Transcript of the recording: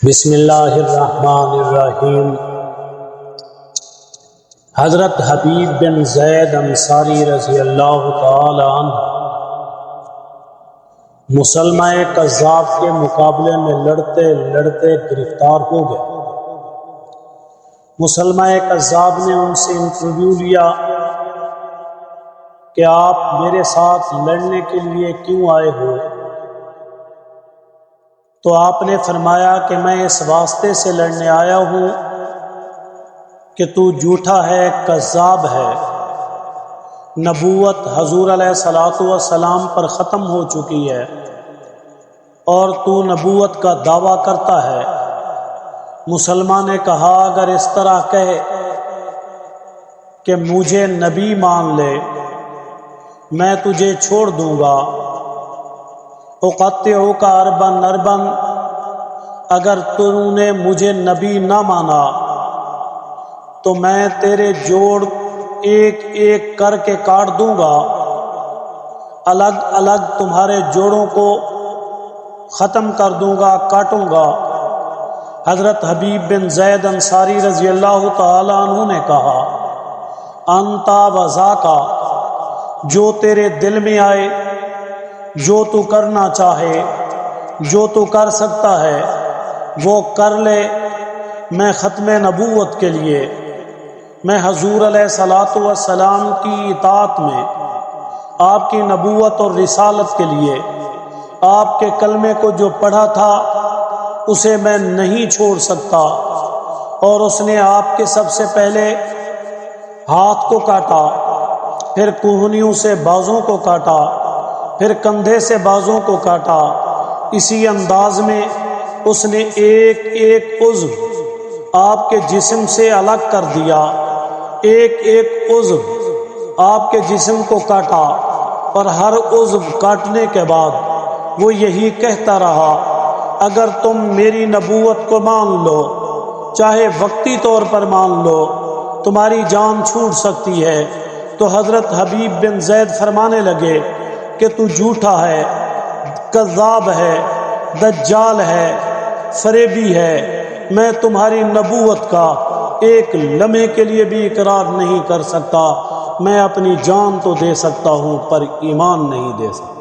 بسم اللہ الرحمن الرحیم۔ حضرت حبیب بن زید انصاری رضی اللہ تعالی عنہ مسلمہ کذاب کے مقابلے میں لڑتے لڑتے گرفتار ہو گئے۔ مسلمہ کذاب نے ان سے انٹرویو لیا کہ آپ میرے ساتھ لڑنے کے لیے کیوں آئے ہو؟ تو آپ نے فرمایا کہ میں اس واسطے سے لڑنے آیا ہوں کہ تو جھوٹا ہے، کذاب ہے، نبوت حضور علیہ الصلوۃ والسلام پر ختم ہو چکی ہے اور تو نبوت کا دعویٰ کرتا ہے۔ مسلمان نے کہا اگر اس طرح کہے کہ مجھے نبی مان لے میں تجھے چھوڑ دوں گا، اقطعک اربن اربن، اگر تو نے مجھے نبی نہ مانا تو میں تیرے جوڑ ایک ایک کر کے کاٹ دوں گا، الگ الگ تمہارے جوڑوں کو ختم کر دوں گا، کاٹوں گا۔ حضرت حبیب بن زید انصاری رضی اللہ تعالی عنہ نے کہا انت وذاک، جو تیرے دل میں آئے، جو تو کرنا چاہے، جو تو کر سکتا ہے وہ کر لے۔ میں ختم نبوت کے لیے، میں حضور علیہ الصلوۃ والسلام کی اطاعت میں، آپ کی نبوت اور رسالت کے لیے آپ کے کلمے کو جو پڑھا تھا اسے میں نہیں چھوڑ سکتا۔ اور اس نے آپ کے سب سے پہلے ہاتھ کو کاٹا، پھر کوہنیوں سے بازوں کو کاٹا، پھر کندھے سے بازوں کو کاٹا۔ اسی انداز میں اس نے ایک ایک عضو آپ کے جسم سے الگ کر دیا، ایک ایک عضو آپ کے جسم کو کاٹا، اور ہر عضو کاٹنے کے بعد وہ یہی کہتا رہا اگر تم میری نبوت کو مان لو، چاہے وقتی طور پر مان لو، تمہاری جان چھوٹ سکتی ہے۔ تو حضرت حبیب بن زید فرمانے لگے کہ تو جھوٹا ہے، کذاب ہے، دجال ہے، فریبی ہے، میں تمہاری نبوت کا ایک لمحے کے لیے بھی اقرار نہیں کر سکتا، میں اپنی جان تو دے سکتا ہوں پر ایمان نہیں دے سکتا۔